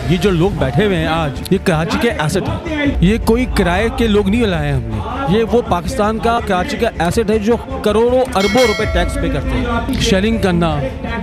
ये जो लोग बैठे हुए हैं आज, ये कराची के एसेट हैं। ये कोई किराए के लोग नहीं लाए हैं हमने। ये वो पाकिस्तान का कराची का एसेट है जो करोड़ों अरबों रुपए टैक्स पे करते हैं। शेलिंग करना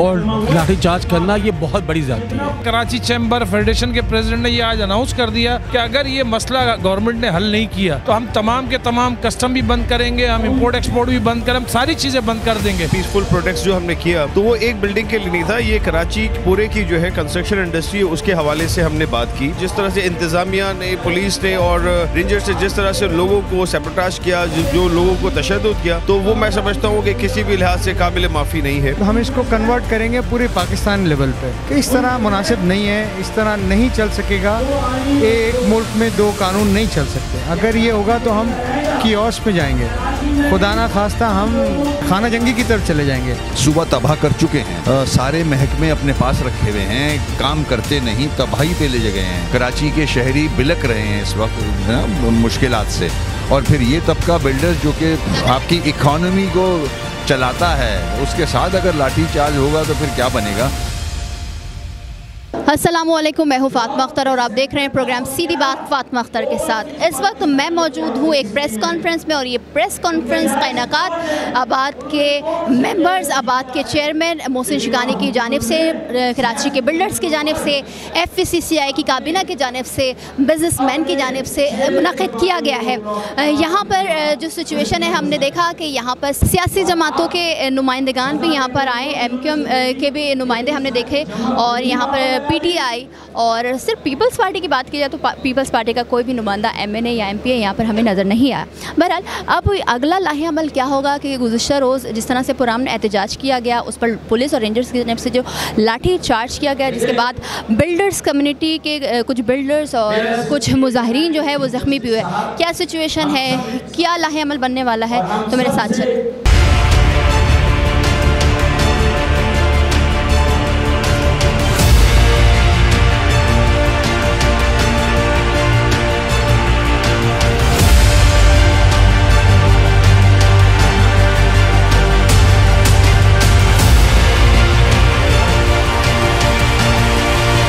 और लाठीचार्ज करना ये बहुत बड़ी ज्यादती है। कराची चैम्बर फेडरेशन के प्रेसिडेंट ने ये आज अनाउंस कर दिया कि अगर ये मसला गवर्नमेंट ने हल नहीं किया तो हम तमाम के तमाम कस्टम भी बंद करेंगे, हम इंपोर्ट एक्सपोर्ट भी बंद करें, हम सारी चीजें बंद कर देंगे। पीसफुल प्रोटेस्ट जो हमने किया तो वो एक बिल्डिंग के लिए नहीं था, ये कराची पूरे की जो है कंस्ट्रक्शन इंडस्ट्री उसके हवाले से हमने बात की। जिस तरह से इंतजामिया ने, पुलिस ने और रेंजर्स ने जिस तरह से लोगों को सैबोटाज किया, जो लोगों को तशद्दुद किया, तो वो मैं समझता हूँ कि किसी भी लिहाज से काबिल माफ़ी नहीं है। हम इसको कन्वर्ट करेंगे पूरे पाकिस्तान लेवल पे कि इस तरह मुनासिब नहीं है, इस तरह नहीं चल सकेगा। एक मुल्क में दो कानून नहीं चल सकते। अगर ये होगा तो हम कियोस्क पे जाएंगे, खुदा ना खास्ता हम खाना जंगी की तरफ चले जाएंगे। सूबा तबाह कर चुके हैं, सारे महकमे अपने पास रखे हुए हैं, काम करते नहीं, तबाही पे ले गए हैं। कराची के शहरी बिलक रहे हैं इस वक्त मुश्किलात से, और फिर ये तबका बिल्डर्स जो कि आपकी इकॉनमी को चलाता है, उसके साथ अगर लाठी चार्ज होगा तो फिर क्या बनेगा। अस्सलामुअलैकुम, मैं हूँ फातिमा अख्तर और आप देख रहे हैं प्रोग्राम सीधी बात फातिमा अख्तर के साथ। इस वक्त मैं मौजूद हूँ एक प्रेस कॉन्फ्रेंस में, और ये प्रेस कॉन्फ्रेंस का इनेकाद आबाद के मेंबर्स, आबाद के चेयरमैन मोहसिन शिकानी की जानिब से, कराची के बिल्डर्स की जानिब से, FVCCI की काबीना की जानिब से, बिजनेसमैन की जानिब से मुनक़िद किया गया है। यहाँ पर जो सिचुएशन है, हमने देखा कि यहाँ पर सियासी जमातों के नुमाइंदगान भी यहाँ पर आए, MQM के भी नुमाइंदे हमने देखे, और यहाँ पर PTI और सिर्फ पीपल्स पार्टी की बात की जाए तो पीपल्स पार्टी का कोई भी नुमाइंदा MNA या MPA यहाँ पर हमें नज़र नहीं आया। बहरहाल अब अगला लाहे अमल क्या होगा कि गुज़िश्ता रोज़ जिस तरह से पुरान एहतजाज किया गया, उस पर पुलिस और रेंजर्स की तरफ से जो लाठी चार्ज किया गया, जिसके बाद बिल्डर्स कम्युनिटी के कुछ बिल्डर्स और कुछ मुजाहिरीन जो है वो ज़ख्मी भी हुए। क्या सिचुएशन है, क्या लाहे अमल बनने वाला है, तो मेरे साथ चलें।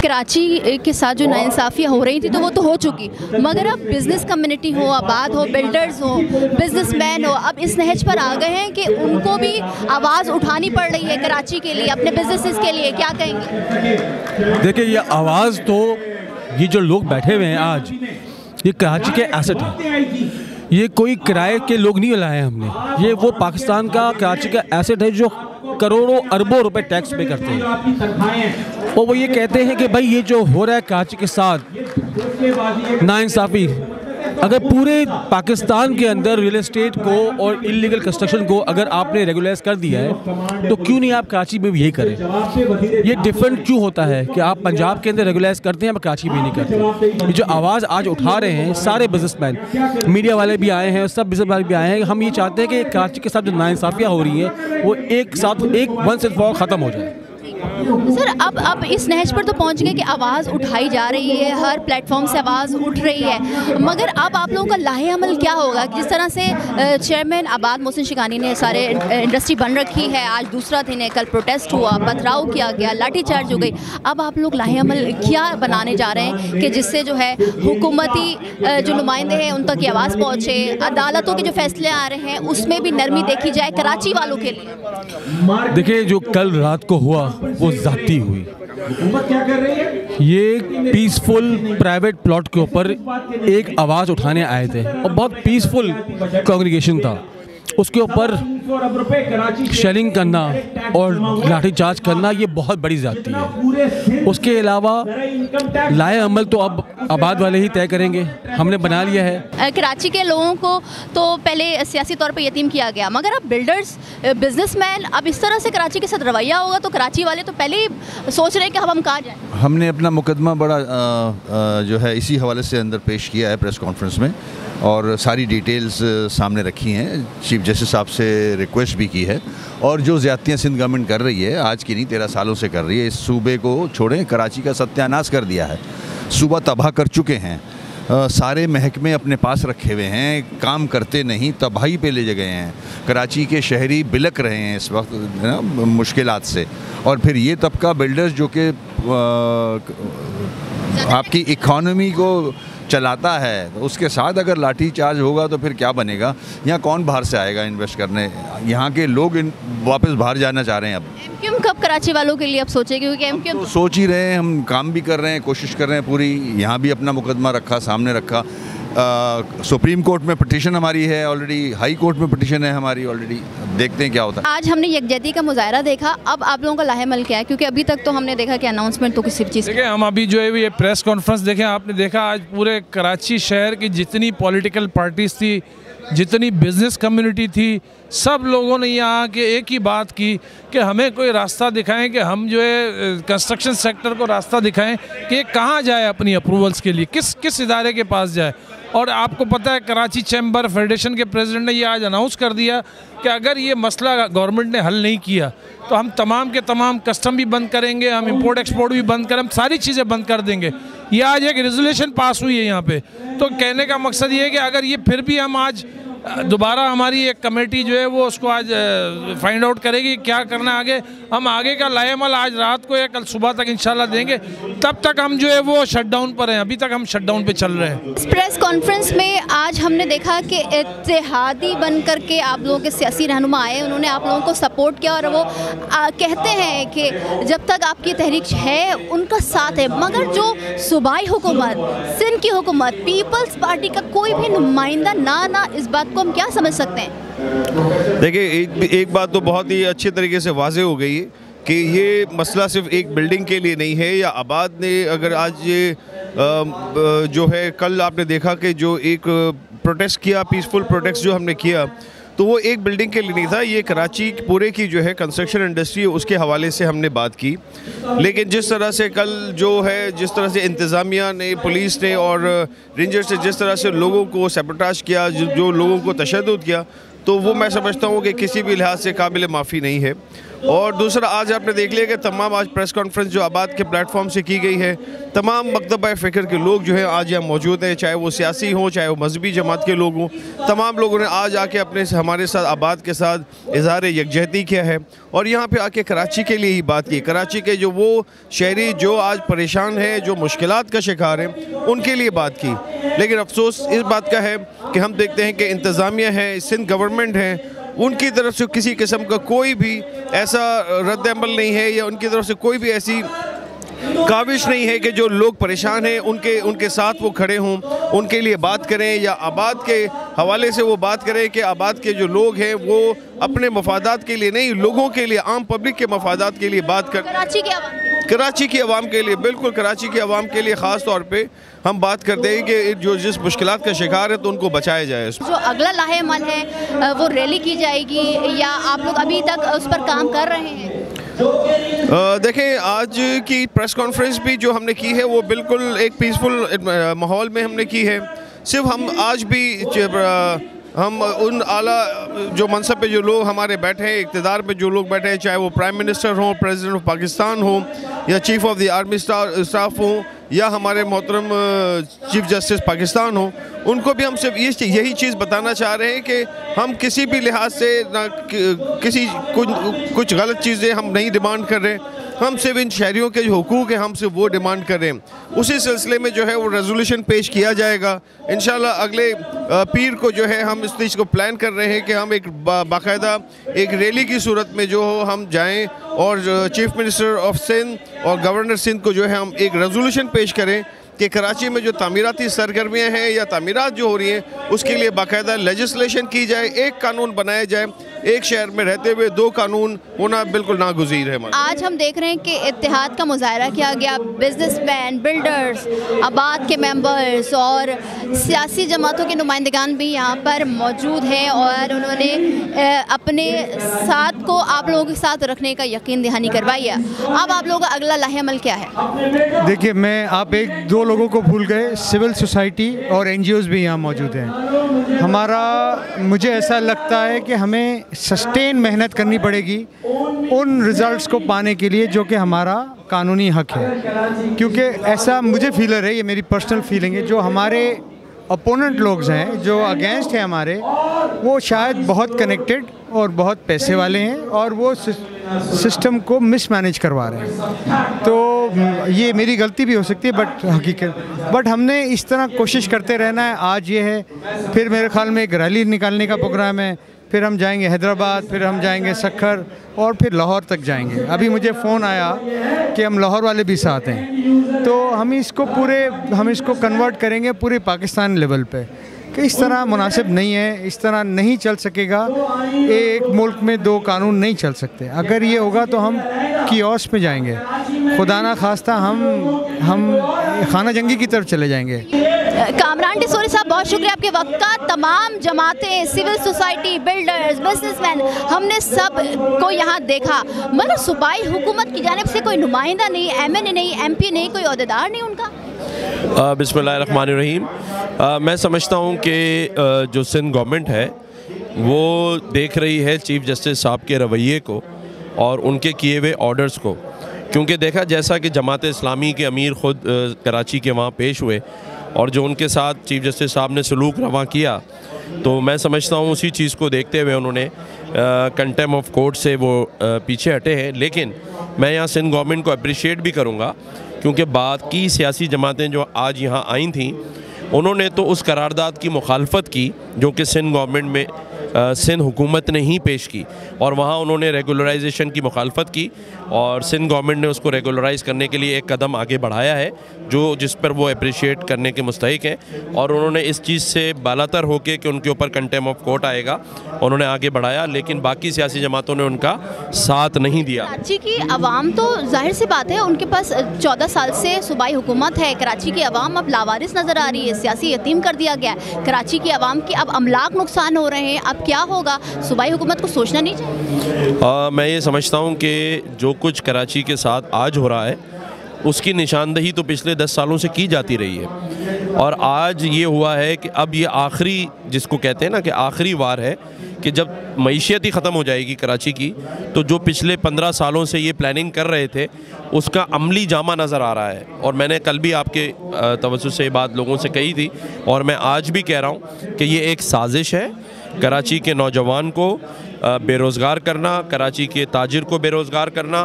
कराची के साथ जो नाइंसाफ़ियाँ हो रही थी तो वो तो हो चुकी, मगर अब बिज़नेस कम्युनिटी हो, आबाद हो, बिल्डर्स हो, बिजनेसमैन हो, अब इस नहज पर आ गए हैं कि उनको भी आवाज़ उठानी पड़ रही है कराची के लिए, अपने बिजनेसेस के लिए। क्या कहेंगे? देखिए, ये आवाज़ तो ये जो लोग बैठे हुए हैं आज, ये कराची के एसेट हैं। ये कोई किराए के लोग नहीं लाए हैं हमने। ये वो पाकिस्तान का कराची का एसेट है जो करोड़ों अरबों रुपए टैक्स पे करते हैं। और वो ये कहते हैं कि भाई ये जो हो रहा है कराची के साथ नाइंसाफ़ी, अगर पूरे पाकिस्तान के अंदर रियल एस्टेट को और इलीगल कंस्ट्रक्शन को अगर आपने रेगुलाइज कर दिया है तो क्यों नहीं आप कराची में भी यही करें। ये डिफरेंट क्यों होता है कि आप पंजाब के अंदर रेगुलाइज करते हैं, कराची में नहीं करते। ये जो आवाज़ आज उठा रहे हैं सारे बिजनेसमैन, मीडिया वाले भी आए हैं, सब बिजनेस वाले भी आए हैं, हम ये चाहते हैं कि कराची के साथ जो नाइंसाफ़ियाँ हो रही हैं वो एक साथ वंस एंड फॉर ख़त्म हो जाए। सर, अब इस नहज पर तो पहुंच गए कि आवाज़ उठाई जा रही है, हर प्लेटफॉर्म से आवाज़ उठ रही है, मगर अब आप लोगों का लाहे अमल क्या होगा? जिस तरह से चेयरमैन आबाद मोहसिन शिकानी ने सारे इंडस्ट्री बन रखी है, आज दूसरा दिन है, कल प्रोटेस्ट हुआ, पथराव किया गया, लाठी चार्ज हो गई, अब आप लोग लाहे अमल क्या बनाने जा रहे हैं कि जिससे जो है हुकूमती जो नुमाइंदे हैं उन तक की आवाज़ पहुँचे, अदालतों के जो फैसले आ रहे हैं उसमें भी नरमी देखी जाए कराची वालों के लिए? देखिए, जो कल रात को हुआ वो ज़ाती हुई। ये पीसफुल प्राइवेट प्लॉट के ऊपर एक आवाज़ उठाने आए थे और बहुत पीसफुल कांग्रेगेशन था। उसके ऊपर शेलिंग करना और लाठीचार्ज करना ये बहुत बड़ी ज़्यादती है। उसके अलावा लाए अमल तो अब आबाद वाले ही तय करेंगे, हमने बना लिया है। कराची के लोगों को तो पहले सियासी तौर पे यतीम किया गया, मगर अब बिल्डर्स, बिजनेसमैन, अब इस तरह से कराची के साथ रवैया होगा तो कराची वाले तो पहले ही सोच रहे हैं कि अब हम कहाँ जाएँ। हमने अपना मुकदमा बड़ा जो है इसी हवाले से अंदर पेश किया है प्रेस कॉन्फ्रेंस में, और सारी डिटेल्स सामने रखी हैं। चीफ जस्टिस साहब से रिक्वेस्ट भी की है, और जो ज़्यादतियाँ सिंध गवर्नमेंट कर रही है, आज की नहीं 13 सालों से कर रही है, इस सूबे को छोड़ें, कराची का सत्यानाश कर दिया है। सूबा तबाह कर चुके हैं, सारे महकमे अपने पास रखे हुए हैं, काम करते नहीं, तबाही पे ले गए हैं। कराची के शहरी बिलक रहे हैं इस वक्त मुश्किलात से, और फिर ये तबका बिल्डर्स जो कि आपकी इकोनॉमी को चलाता है, तो उसके साथ अगर लाठी चार्ज होगा तो फिर क्या बनेगा? यहाँ कौन बाहर से आएगा इन्वेस्ट करने? यहाँ के लोग वापस बाहर जाना चाह रहे हैं। अब एमक्यूएम कब कराची वालों के लिए अब सोचे, क्योंकि एमक्यूएम तो सोच ही रहे हैं, हम काम भी कर रहे हैं, कोशिश कर रहे हैं पूरी। यहाँ भी अपना मुकदमा रखा, सामने रखा। सुप्रीम कोर्ट में पिटीशन हमारी है ऑलरेडी, हाई कोर्ट में पिटीशन है हमारी ऑलरेडी। देखते हैं क्या होता है। आज हमने यकजहती का मुजाहरा देखा, अब आप लोगों का लाहेमल क्या है? क्योंकि अभी तक तो हमने देखा कि अनाउंसमेंट तो किसी भी चीज़। देखिए, हम अभी जो है ये प्रेस कॉन्फ्रेंस देखें, आपने देखा आज पूरे कराची शहर की जितनी पॉलिटिकल पार्टीज थी, जितनी बिजनेस कम्युनिटी थी, सब लोगों ने यहाँ के एक ही बात की कि हमें कोई रास्ता दिखाएं, कि हम जो है कंस्ट्रक्शन सेक्टर को रास्ता दिखाएं कि ये कहाँ जाए अपनी अप्रूवल्स के लिए, किस इदारे के पास जाए। और आपको पता है कराची चैम्बर फेडरेशन के प्रेसिडेंट ने ये आज अनाउंस कर दिया कि अगर ये मसला गवर्नमेंट ने हल नहीं किया तो हम तमाम के तमाम कस्टम भी बंद करेंगे, हम इंपोर्ट एक्सपोर्ट भी बंद करें, हम सारी चीज़ें बंद कर देंगे। ये आज एक रेजोल्यूशन पास हुई है यहाँ पे। तो कहने का मकसद ये है कि अगर ये फिर भी हम आज दोबारा हमारी एक कमेटी जो है वो उसको आज फाइंड आउट करेगी क्या करना आगे। हम आगे का लाएमल आज रात को या कल सुबह तक इंशाल्लाह देंगे। तब तक हम जो है वो शटडाउन पर हैं, अभी तक हम शटडाउन पे चल रहे हैं। इस प्रेस कॉन्फ्रेंस में आज हमने देखा कि इत्तेहादी बन कर के आप लोगों के सियासी रहनुमा आए, उन्होंने आप लोगों को सपोर्ट किया और वो कहते हैं कि जब तक आपकी तहरीक है उनका साथ है। मगर जो सूबाई हुकूमत, सिंध की हुकूमत, पीपल्स पार्टी का कोई भी नुमाइंदा ना इस बात को हम क्या समझ सकते हैं? देखिए, एक बात तो बहुत ही अच्छे तरीके से वाज़ेह हो गई है कि ये मसला सिर्फ एक बिल्डिंग के लिए नहीं है या आबाद ने अगर आज ये जो है, कल आपने देखा कि जो एक प्रोटेस्ट किया, पीसफुल प्रोटेस्ट जो हमने किया, तो वो एक बिल्डिंग के लिए नहीं था, ये कराची पूरे की जो है कंस्ट्रक्शन इंडस्ट्री उसके हवाले से हमने बात की। लेकिन जिस तरह से कल जो है, जिस तरह से इंतज़ामिया ने, पुलिस ने और रेंजर्स ने जिस तरह से लोगों को सैबोटाज किया, जो लोगों को तशद्दुद किया, तो वो मैं समझता हूँ कि किसी भी लिहाज से काबिल माफ़ी नहीं है। और दूसरा, आज आपने देख लिया कि तमाम आज प्रेस कॉन्फ्रेंस जो आबाद के प्लेटफॉर्म से की गई है, तमाम मकतबा फ़िक्र के लोग जो हैं आज यहाँ मौजूद हैं, चाहे वो सियासी हों, चाहे वो मजहबी जमात के लोग हों। तमाम लोगों ने आज आके अपने हमारे साथ, आबाद के साथ इज़हार यकजहती किया है और यहाँ पे आके कराची के लिए ही बात की। कराची के जो वो शहरी जो आज परेशान हैं, जो मुश्किलात का शिकार हैं, उनके लिए बात की। लेकिन अफसोस इस बात का है कि हम देखते हैं कि इंतज़ामिया है, सिंध गवर्नमेंट है, उनकी तरफ से किसी किस्म का कोई भी ऐसा रद्द अमल नहीं है या उनकी तरफ से कोई भी ऐसी काविश नहीं है कि जो लोग परेशान हैं उनके साथ वो खड़े हों, उनके लिए बात करें या आबाद के हवाले से वो बात करें कि आबाद के जो लोग हैं वो अपने मफादात के लिए नहीं, लोगों के लिए, आम पब्लिक के मफादात के लिए बात कर। कराची की आवाम के लिए, बिल्कुल कराची की आवाम के लिए ख़ास तौर पे हम बात करते हैं कि जो जिस मुश्किलात का शिकार है तो उनको बचाया जाए। जो अगला लाहेमल है वो रैली की जाएगी या आप लोग अभी तक उस पर काम कर रहे हैं? देखें, आज की प्रेस कॉन्फ्रेंस भी जो हमने की है वो बिल्कुल एक पीसफुल माहौल में हमने की है। सिर्फ हम आज भी हम उन आला जो मनसब पे जो लोग हमारे बैठे हैं, इक़्तिदार पे जो लोग बैठे हैं, चाहे वो प्राइम मिनिस्टर हों, प्रेसिडेंट ऑफ पाकिस्तान हो या chief of the army staff हो या हमारे मोहतरम चीफ जस्टिस पाकिस्तान हो, उनको भी हम सिर्फ यही चीज़ बताना चाह रहे हैं कि हम किसी भी लिहाज से ना कुछ गलत चीज़ें हम नहीं डिमांड कर रहे। हम सिर्फ इन शहरियों के जो हुकूक है हम सिर्फ वो डिमांड कर रहे हैं। उसी सिलसिले में जो है वो रेजोल्यूशन पेश किया जाएगा इंशाल्लाह। अगले पीर को जो है हम इस चीज़ को प्लान कर रहे हैं कि हम एक बाकायदा एक रैली की सूरत में जो हो हम जाएं और चीफ मिनिस्टर ऑफ सिंध और गवर्नर सिंध को जो है हम एक रेजोल्यूशन पेश करें कि कराची में जो तामीराती सरगर्मियाँ हैं या तामीरात जो हो रही हैं उसके लिए बाकायदा लेजिस्लेशन की जाए, एक कानून बनाया जाए। एक शहर में रहते हुए दो कानून होना बिल्कुल नागुज़ीर है। आज हम देख रहे हैं कि इत्तेहाद का मुजाहरा किया गया, बिजनेसमैन, बिल्डर्स, आबाद के मेंबर्स और सियासी जमातों के नुमाइंदगान भी यहाँ पर मौजूद हैं और उन्होंने अपने साथ को आप लोगों के साथ रखने का यकीन दहानी करवाई है। अब आप लोगों का अगला लाहेमल क्या है? देखिए, आप एक दो लोगों को भूल गए, सिविल सोसाइटी और NGOs भी यहाँ मौजूद हैं। मुझे ऐसा लगता है कि हमें सस्टेन मेहनत करनी पड़ेगी उन रिज़ल्ट्स को पाने के लिए जो कि हमारा कानूनी हक है। क्योंकि ऐसा मुझे फीलर है, ये मेरी पर्सनल फीलिंग है, जो हमारे अपोनेंट लोग हैं, जो अगेंस्ट हैं हमारे, वो शायद बहुत कनेक्टेड और बहुत पैसे वाले हैं और वो सिस्टम को मिसमैनेज करवा रहे हैं। तो ये मेरी गलती भी हो सकती है, बट हमने इस तरह कोशिश करते रहना है। आज ये है, फिर मेरे ख्याल में एक रैली निकालने का प्रोग्राम है, फिर हम जाएंगे हैदराबाद, फिर हम जाएंगे सक्खर और फिर लाहौर तक जाएंगे। अभी मुझे फ़ोन आया कि हम लाहौर वाले भी साथ हैं, तो हम इसको कन्वर्ट करेंगे पूरे पाकिस्तान लेवल पे कि इस तरह मुनासिब नहीं है, इस तरह नहीं चल सकेगा। एक मुल्क में दो कानून नहीं चल सकते। अगर ये होगा तो हम कियोस में जाएंगे, खुदा ना खास्ता हम खाना जंगी की तरफ चले जाएंगे। कामरान टिसोरी साहब, बहुत शुक्रिया आपके वक्त का। तमाम जमातें, सिविल सोसाइटी, बिल्डर्स, बिजनेसमैन, हमने सब को यहाँ देखा। मतलब सूबाई हुकूमत की जानिब से कोई नुमाइंदा नहीं, MNA नहीं, MP नहीं, कोई ओहदेदार नहीं उनका। बिस्मिल्लाहिर्रहमानिर्रहीम। मैं समझता हूँ कि जो सिंध गवर्नमेंट है वो देख रही है चीफ़ जस्टिस साहब के रवैये को और उनके किए हुए ऑर्डर्स को, क्योंकि देखा जैसा कि जमात इस्लामी के अमीर ख़ुद कराची के वहाँ पेश हुए और जो उनके साथ चीफ़ जस्टिस साहब ने सलूक रवा किया, तो मैं समझता हूँ उसी चीज़ को देखते हुए उन्होंने कंटेम्प्ट ऑफ कोर्ट से वो पीछे हटे हैं। लेकिन मैं यहाँ सिंध गवर्नमेंट को अप्रिशिएट भी करूँगा, क्योंकि बाकी सियासी जमातें जो आज यहाँ आई थीं उन्होंने तो उस करारदाद की मुखालफत की जो कि सिंध गवर्नमेंट में सिंध हुकूमत ने ही पेश की, और वहाँ उन्होंने रेगुलराइजेशन की मुखालफत की और सिंध गवर्नमेंट ने उसको रेगुलराइज़ करने के लिए एक कदम आगे बढ़ाया है जिस पर वो अप्रिशिएट करने के मुस्तहिक हैं। और उन्होंने इस चीज़ से बालातर होकर कि उनके ऊपर कंटेम्प्ट ऑफ कोर्ट आएगा उन्होंने आगे बढ़ाया, लेकिन बाकी सियासी जमातों ने उनका साथ नहीं दिया। कराची की आवाम तो जाहिर सी बात है, उनके पास 14 साल से सूबाई हुकूमत है। कराची की आवाम अब लावारिस नज़र आ रही है, सियासी यतीम कर दिया गया है। कराची की आवाम की अब अमलाक नुकसान हो रहे हैं। अब क्या होगा? सूबाई हुकूमत को सोचना नहीं चाहिए? मैं ये समझता हूँ कि जो कुछ कराची के साथ आज हो रहा है उसकी निशानदही तो पिछले 10 सालों से की जाती रही है, और आज ये हुआ है कि अब ये आखिरी, जिसको कहते हैं ना कि आखिरी वार है कि जब मईशियत ही ख़त्म हो जाएगी कराची की, तो जो पिछले 15 सालों से ये प्लानिंग कर रहे थे उसका अमली जामा नज़र आ रहा है। और मैंने कल भी आपके तवज्जुह से बात लोगों से कही थी और मैं आज भी कह रहा हूँ कि ये एक साजिश है कराची के नौजवान को बेरोज़गार करना, कराची के ताजिर को बेरोज़गार करना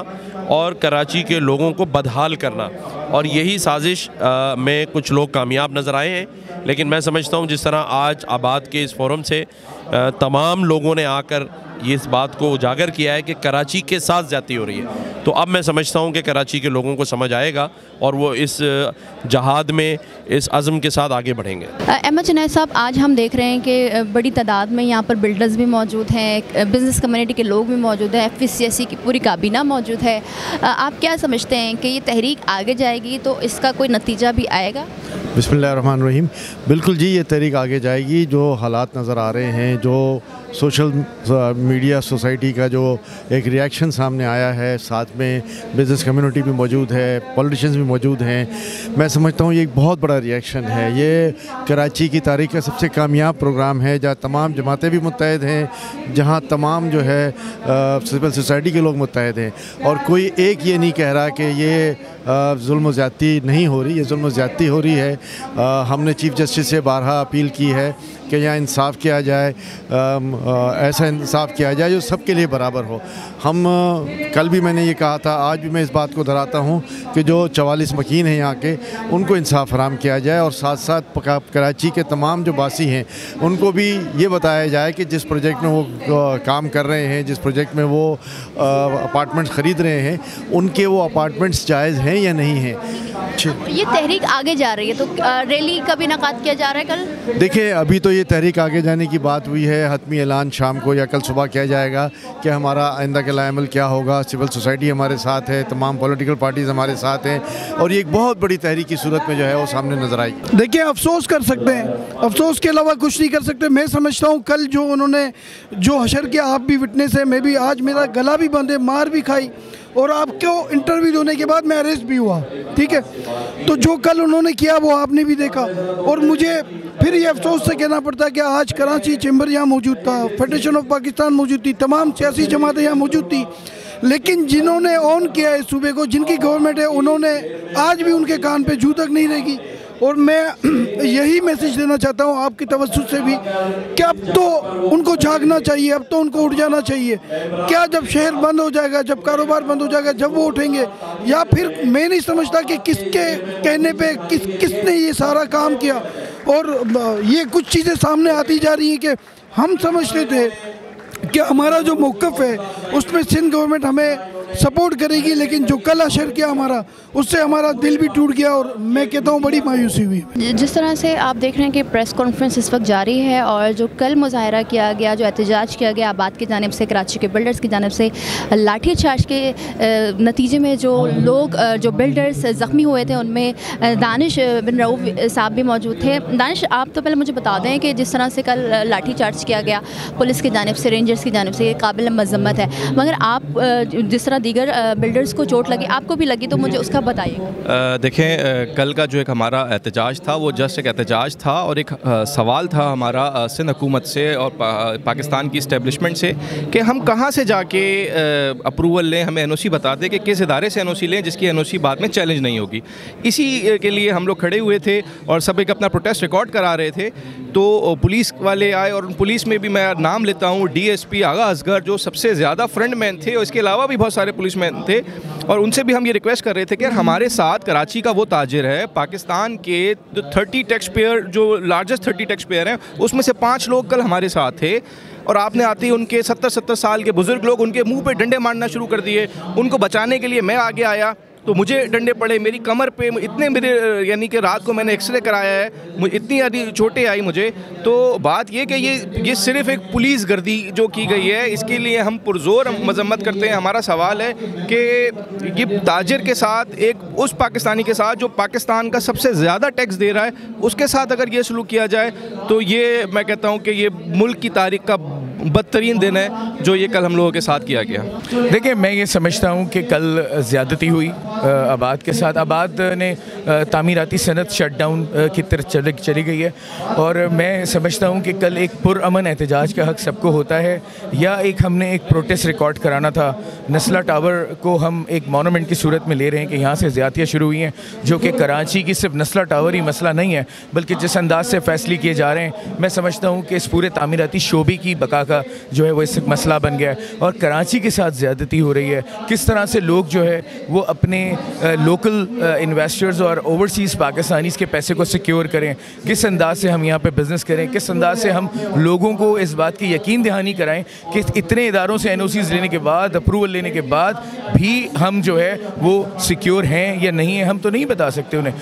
और कराची के लोगों को बदहाल करना, और यही साजिश में कुछ लोग कामयाब नज़र आए हैं। लेकिन मैं समझता हूँ जिस तरह आज आबाद के इस फोरम से तमाम लोगों ने आकर ये इस बात को उजागर किया है कि कराची के साथ ज़्यादती हो रही है, तो अब मैं समझता हूँ कि कराची के लोगों को समझ आएगा और वो इस जहाद में इस अज़्म के साथ आगे बढ़ेंगे। अहमद जुनैद साहब, आज हम देख रहे हैं कि बड़ी तादाद में यहाँ पर बिल्डर्स भी मौजूद हैं, बिज़नेस कम्युनिटी के लोग भी मौजूद हैं, FPCSC की पूरी काबीना मौजूद है। आप क्या समझते हैं कि ये तहरीक आगे जाएगी तो इसका कोई नतीजा भी आएगा? बिस्मिल्लाहिर्रहमानिर्रहीम। बिल्कुल जी, ये तहरीक आगे जाएगी। जो हालात नज़र आ रहे हैं, जो सोशल मीडिया सोसाइटी का जो एक रिएक्शन सामने आया है, साथ में बिज़नेस कम्युनिटी भी मौजूद है, पॉलिटिशियंस भी मौजूद हैं, मैं समझता हूँ ये एक बहुत बड़ा रिएक्शन है। ये कराची की तारीख का सबसे कामयाब प्रोग्राम है जहाँ तमाम जमातें भी मुत्तहद हैं, जहाँ तमाम जो है सिविल सोसाइटी के लोग मुत्तहद हैं, और कोई एक ये नहीं कह रहा कि ये जुल्म ज़्यादती नहीं हो रही, ये जुल्म ज़्यादती हो रही है। हमने चीफ़ जस्टिस से बारहा अपील की है कि यहाँ इंसाफ किया जाए, ऐसा इंसाफ किया जाए जो सबके लिए बराबर हो। हम कल भी मैंने ये कहा था, आज भी मैं इस बात को दोहराता हूँ कि जो 44 मकीन हैं यहाँ के, उनको इंसाफ फराहम किया जाए, और साथ साथ कराची के तमाम जो बासी हैं उनको भी ये बताया जाए कि जिस प्रोजेक्ट में वो काम कर रहे हैं, जिस प्रोजेक्ट में वो अपार्टमेंट्स ख़रीद रहे हैं, उनके वो अपार्टमेंट्स जायज़ हैं या नहीं हैं। ये तहरीक आगे जा रही है तो रैली का भी इनेकाद किया जा रहा है कल? देखिए, अभी तो ये तहरीक आगे जाने की बात हुई है, हतमी ऐलान शाम को या कल सुबह किया जाएगा कि हमारा आइंदा का लाएमल क्या होगा। सिविल सोसाइटी हमारे साथ है, तमाम पॉलिटिकल पार्टीज़ हमारे साथ हैं, और ये एक बहुत बड़ी तहरीक की सूरत में जो है वो सामने नजर आई। देखिए, अफसोस कर सकते हैं, अफसोस के अलावा कुछ नहीं कर सकते। मैं समझता हूँ कल जो उन्होंने जो हशर किया, आप भी विटनेस है, मैं भी, आज मेरा गला भी बंधे, मार भी खाई, और आपको इंटरव्यू देने के बाद मैं अरेस्ट भी हुआ, ठीक है। तो जो कल उन्होंने किया वो आपने भी देखा, और मुझे फिर ये अफसोस से कहना पड़ता है कि आज कराची चैम्बर यहाँ मौजूद था, फेडरेशन ऑफ पाकिस्तान मौजूद थी, तमाम सियासी जमातें यहाँ मौजूद थी, लेकिन जिन्होंने ऑन किया है सूबे को, जिनकी गवर्नमेंट है, उन्होंने आज भी उनके कान पे जू तक नहीं रहेगी। और मैं यही मैसेज देना चाहता हूँ आपकी तवज्जुह से भी कि अब तो उनको जागना चाहिए, अब तो उनको उठ जाना चाहिए। क्या जब शहर बंद हो जाएगा, जब कारोबार बंद हो जाएगा, जब वो उठेंगे, या फिर मैं नहीं समझता कि किसके कहने पे किसने ये सारा काम किया। और ये कुछ चीज़ें सामने आती जा रही हैं कि हम समझते थे कि हमारा जो मौक़िफ़ है उसमें सिंध गवर्नमेंट हमें सपोर्ट करेगी, लेकिन जो कल अशर किया हमारा, उससे हमारा दिल भी टूट गया और मैं कहता हूँ बड़ी मायूसी हुई। जिस तरह से आप देख रहे हैं कि प्रेस कॉन्फ्रेंस इस वक्त जारी है और जो कल मुजाहरा किया गया, जो एहतजाज किया गया आबाद की जानिब से, कराची के बिल्डर्स की जानिब से, लाठी चार्ज के नतीजे में जो लोग, जो बिल्डर्स ज़ख्मी हुए थे, उनमें दानिश बिन रऊफ़ साहब भी मौजूद थे। दानिश, आप तो पहले मुझे बता दें कि जिस तरह से कल लाठी चार्ज किया गया पुलिस की जानिब से, रेंजर्स की जानिब से, ये काबिल मज़म्मत है, मगर आप जिस तरह दीगर बिल्डर्स को चोट लगी, आपको भी लगी, तो मुझे उसका बताइए। देखें, कल का जो एक हमारा एहतजाज था वो जस्ट एक एहतजाज था और एक सवाल था हमारा सिंध हुकूमत से और पाकिस्तान की इस्टेब्लिशमेंट से कि हम कहाँ से जाके अप्रूवल लें, हमें एनओसी बता दें कि किस इदारे से एनओसी लें जिसकी एनओसी बाद में चैलेंज नहीं होगी। इसी के लिए हम लोग खड़े हुए थे और सब एक अपना प्रोटेस्ट रिकॉर्ड करा रहे थे। तो पुलिस वाले आए और पुलिस में भी मैं नाम लेता हूँ DSP आगा असगर, जो सबसे ज़्यादा फ्रंट मैन थे, और इसके अलावा भी बहुत सारे पुलिस मैन थे, और उनसे भी हम ये रिक्वेस्ट कर रहे थे कि हमारे साथ कराची का वो ताजिर है, पाकिस्तान के 30 टैक्स पेयर, जो लार्जेस्ट 30 टैक्स पेयर हैं, उसमें से 5 लोग कल हमारे साथ थे, और आपने आते ही उनके 70-70 साल के बुज़ुर्ग लोग उनके मुंह पे डंडे मारना शुरू कर दिए। उनको बचाने के लिए मैं आगे आया तो मुझे डंडे पड़े, मेरी कमर पे इतने मेरे, यानी कि रात को मैंने एक्सरे कराया है, इतनी सारी चोटें आई मुझे। तो बात ये कि ये सिर्फ़ एक पुलिस गर्दी जो की गई है, इसके लिए हम पुरज़ोर मजम्मत करते हैं। हमारा सवाल है कि ये ताजिर के साथ, एक उस पाकिस्तानी के साथ जो पाकिस्तान का सबसे ज़्यादा टैक्स दे रहा है, उसके साथ अगर ये सलूक किया जाए तो ये, मैं कहता हूँ कि ये मुल्क की तारीख का बदतरीन दिन है जो ये कल हम लोगों के साथ किया गया। देखिए, मैं ये समझता हूँ कि कल ज़्यादती हुई आबाद के साथ। आबाद ने तामीराती सनत शटडाउन की तरफ चली गई है, और मैं समझता हूँ कि कल एक पुरअमन एहतजाज का हक़ सबको होता है, या एक हमने एक प्रोटेस्ट रिकॉर्ड कराना था। नस्ला टावर को हम एक मोनूमेंट की सूरत में ले रहे हैं कि यहाँ से ज़्यादतियाँ शुरू हुई हैं, जो कि कराची की सिर्फ नस्ला टावर ही मसला नहीं है, बल्कि जिस अंदाज से फ़ैसले किए जा रहे हैं, मैं समझता हूँ कि इस पूरे तामीराती शोबे की बका का जो है वो इस मसला बन गया है। और कराची के साथ ज़्यादती हो रही है, किस तरह से लोग जो है वो अपने लोकल इन्वेस्टर्स और ओवरसीज़ पाकिस्तानीज़ के पैसे को सिक्योर करें, किस अंदाज से हम यहाँ पे बिज़नेस करें, किस अंदाज से हम लोगों को इस बात की यकीन दहानी कराएं कि इतने इदारों से एनओसीज़ लेने के बाद, अप्रूवल लेने के बाद भी हम जो है वो सिक्योर हैं या नहीं है, हम तो नहीं बता सकते उन्हें।